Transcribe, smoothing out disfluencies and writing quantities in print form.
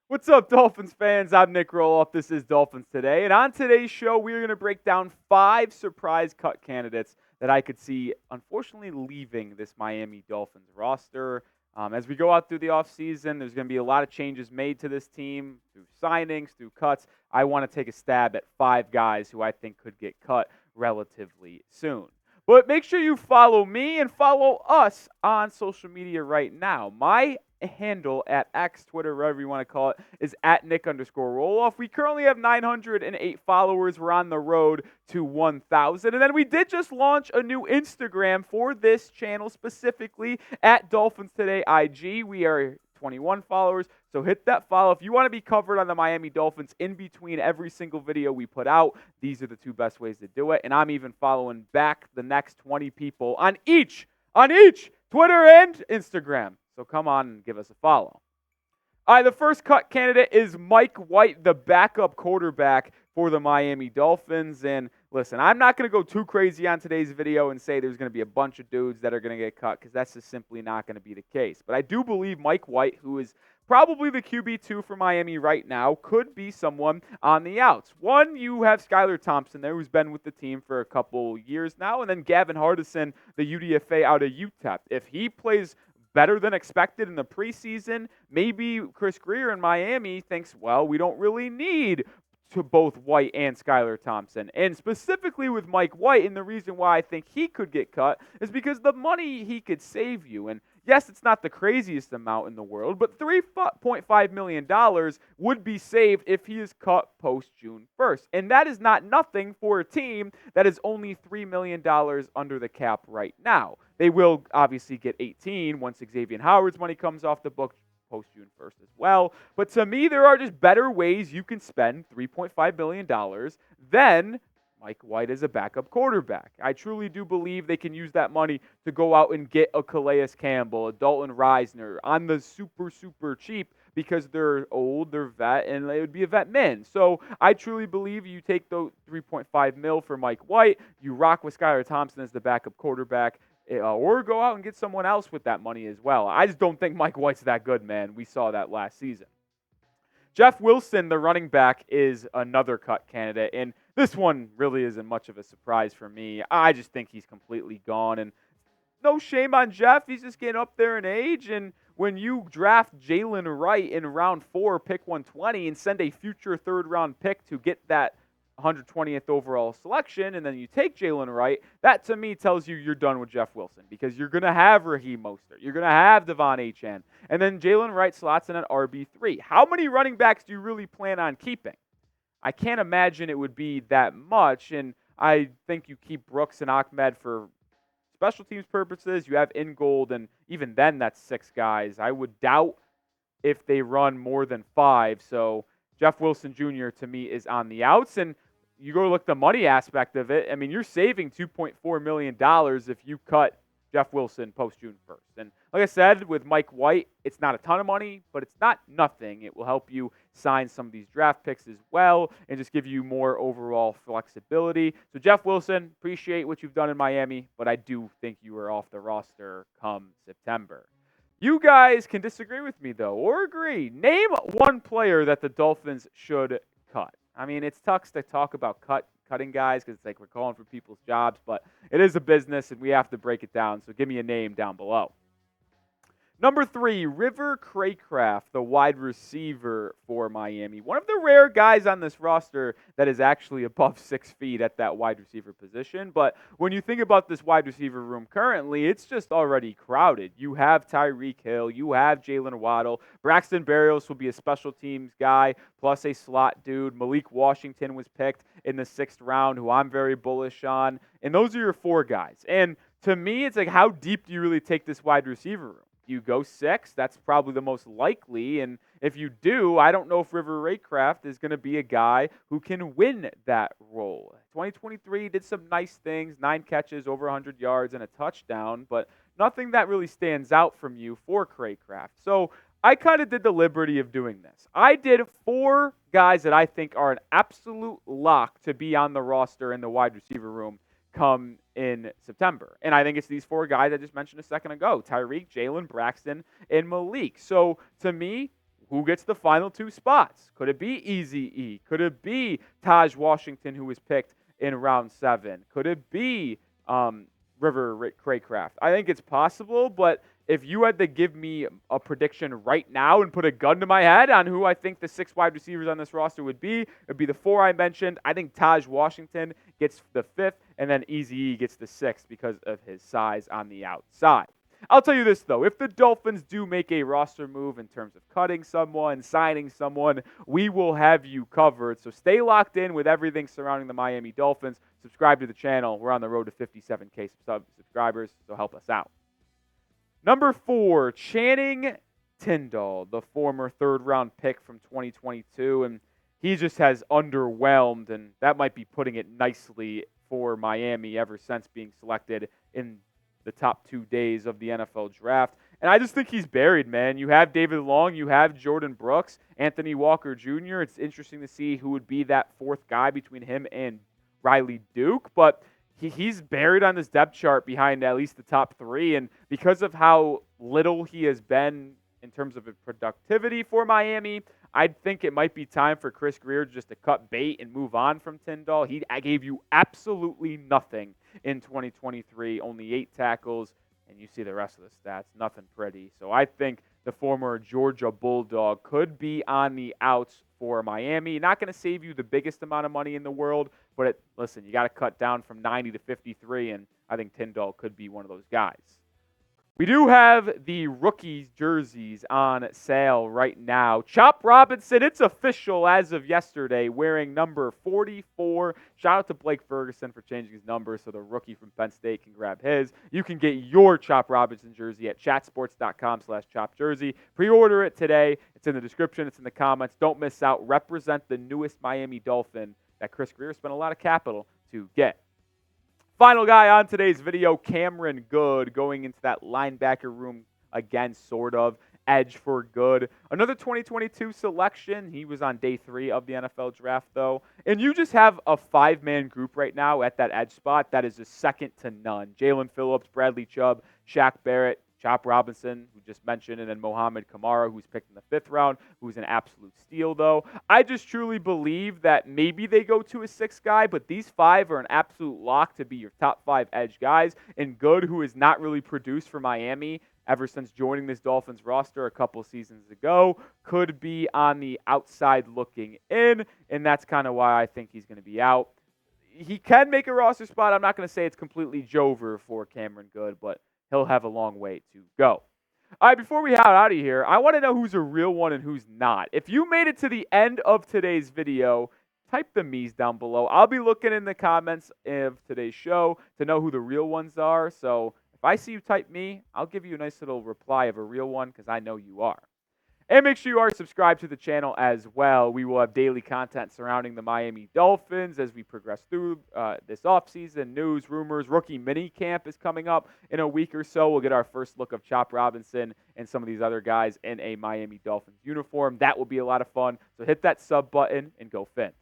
What's up, Dolphins fans? I'm Nic Rohloff. This is Dolphins Today. And on today's show, we're going to break down 5 surprise cut candidates that I could see, unfortunately, leaving this Miami Dolphins roster. As we go out through the offseason, there's going to be a lot of changes made to this team through signings, through cuts. I want to take a stab at 5 guys who I think could get cut relatively soon. But make sure you follow me and follow us on social media right now. My handle at X, Twitter, whatever you want to call it, is at Nic_Rohloff. We currently have 908 followers. We're on the road to 1,000. And then we did just launch a new Instagram for this channel, specifically at Dolphins Today IG. We are 21 followers, so hit that follow. If you want to be covered on the Miami Dolphins in between every single video we put out, these are the 2 best ways to do it. And I'm even following back the next 20 people on each Twitter and Instagram. So come on and give us a follow. All right, the first cut candidate is Mike White, the backup quarterback for the Miami Dolphins. And listen, I'm not going to go too crazy on today's video and say there's going to be a bunch of dudes that are going to get cut, because that's just simply not going to be the case. But I do believe Mike White, who is probably the QB2 for Miami right now, could be someone on the outs. One, you have Skylar Thompson there, who's been with the team for a couple years now, and then Gavin Hardison, the UDFA out of UTEP. If he plays better than expected in the preseason, maybe Chris Grier in Miami thinks, well, we don't really need to both White and Skylar Thompson. And specifically with Mike White, and the reason why I think he could get cut is because the money he could save you. And yes, it's not the craziest amount in the world, but $3.5 million would be saved if he is cut post-June 1st. And that is not nothing for a team that is only $3 million under the cap right now. They will obviously get 18 once Xavien Howard's money comes off the books post-June 1st as well. But to me, there are just better ways you can spend $3.5 million than Mike White as a backup quarterback. I truly do believe they can use that money to go out and get a Calais Campbell, a Dalton Reisner on the super cheap, because they're old, they're vet, and they would be a vet min. So I truly believe you take the $3.5 million for Mike White, you rock with Skylar Thompson as the backup quarterback, or go out and get someone else with that money as well. I just don't think Mike White's that good, man. We saw that last season. Jeff Wilson, the running back, is another cut candidate, and this one really isn't much of a surprise for me. I just think he's completely gone, and no shame on Jeff. He's just getting up there in age, and when you draft Jalen Wright in round 4, pick 120, and send a future third-round pick to get that 120th overall selection, and then you take Jalen Wright, that to me tells you you're done with Jeff Wilson, because you're going to have Raheem Mostert, you're going to have Devon Achane, and then Jalen Wright slots in at RB3. How many running backs do you really plan on keeping? I can't imagine it would be that much, and I think you keep Brooks and Ahmed for special teams purposes. You have Ingold, and even then that's 6 guys. I would doubt if they run more than 5, so Jeff Wilson Jr. to me is on the outs. And you go look at the money aspect of it. I mean, you're saving $2.4 million if you cut Jeff Wilson post-June 1st. And like I said, with Mike White, it's not a ton of money, but it's not nothing. It will help you sign some of these draft picks as well and just give you more overall flexibility. So Jeff Wilson, appreciate what you've done in Miami, but I do think you are off the roster come September. You guys can disagree with me, though, or agree. Name one player that the Dolphins should cut. I mean, it's tough to talk about cutting guys because it's like we're calling for people's jobs, but it is a business, and we have to break it down. So give me a name down below. Number 3, River Cracraft, the wide receiver for Miami. One of the rare guys on this roster that is actually above 6 feet at that wide receiver position. But when you think about this wide receiver room currently, it's just already crowded. You have Tyreek Hill. You have Jalen Waddle. Braxton Berrios will be a special teams guy, plus a slot dude. Malik Washington was picked in the 6th round, who I'm very bullish on. And those are your 4 guys. And to me, it's like, how deep do you really take this wide receiver room? You go 6, that's probably the most likely. And if you do, I don't know if River Cracraft is going to be a guy who can win that role. 2023 did some nice things, 9 catches, over 100 yards, and a touchdown, but nothing that really stands out from you for Cracraft. So I kind of did the liberty of doing this. I did 4 guys that I think are an absolute lock to be on the roster in the wide receiver room come in in September. And I think it's these 4 guys I just mentioned a second ago: Tyreek, Jalen, Braxton, and Malik. So to me, who gets the final 2 spots? Could it be Eazy-E? Could it be Taj Washington, who was picked in round 7? Could it be Cracraft? I think it's possible, but if you had to give me a prediction right now and put a gun to my head on who I think the 6 wide receivers on this roster would be, it would be the 4 I mentioned. I think Taj Washington gets the 5th, and then Eazy-E gets the 6th because of his size on the outside. I'll tell you this, though. If the Dolphins do make a roster move in terms of cutting someone, signing someone, we will have you covered. So stay locked in with everything surrounding the Miami Dolphins. Subscribe to the channel. We're on the road to 57K subscribers, so help us out. Number 4, Channing Tindall, the former 3rd-round pick from 2022, and he just has underwhelmed, and that might be putting it nicely for Miami ever since being selected in the top 2 days of the NFL draft. And I just think he's buried, man. You have David Long, you have Jordan Brooks, Anthony Walker Jr. It's interesting to see who would be that 4th guy between him and Riley Duke, but he's buried on this depth chart behind at least the top 3, and because of how little he has been in terms of productivity for Miami, I think it might be time for Chris Grier just to cut bait and move on from Tindall. He gave you absolutely nothing in 2023, only 8 tackles, and you see the rest of the stats, nothing pretty. So I think the former Georgia Bulldog could be on the outs for Miami. Not going to save you the biggest amount of money in the world, but listen, you got to cut down from 90 to 53, and I think Tindall could be one of those guys. We do have the rookie jerseys on sale right now. Chop Robinson, it's official as of yesterday, wearing number 44. Shout out to Blake Ferguson for changing his number so the rookie from Penn State can grab his. You can get your Chop Robinson jersey at chatsports.com/chopjersey. Pre-order it today. It's in the description. It's in the comments. Don't miss out. Represent the newest Miami Dolphin that Chris Grier spent a lot of capital to get. Final guy on today's video, Cameron Goode, going into that linebacker room again, sort of. Edge for Goode. Another 2022 selection. He was on day 3 of the NFL draft, though. And you just have a 5-man group right now at that edge spot that is just second to none. Jalen Phillips, Bradley Chubb, Shaq Barrett, Chop Robinson, who just mentioned, and then Mohamed Kamara, who's picked in the 5th round, who's an absolute steal, though. I just truly believe that maybe they go to a 6th guy, but these 5 are an absolute lock to be your top 5 edge guys. And Goode, who has not really produced for Miami ever since joining this Dolphins roster a couple seasons ago, could be on the outside looking in, and that's kind of why I think he's going to be out. He can make a roster spot. I'm not going to say it's completely Jover for Cameron Goode, but he'll have a long way to go. All right, before we head out of here, I want to know who's a real one and who's not. If you made it to the end of today's video, type the me's down below. I'll be looking in the comments of today's show to know who the real ones are. So if I see you type me, I'll give you a nice little reply of a real one because I know you are. And make sure you are subscribed to the channel as well. We will have daily content surrounding the Miami Dolphins as we progress through this offseason. News, rumors, rookie mini camp is coming up in a week or so. We'll get our first look of Chop Robinson and some of these other guys in a Miami Dolphins uniform. That will be a lot of fun. So hit that sub button and go Fins.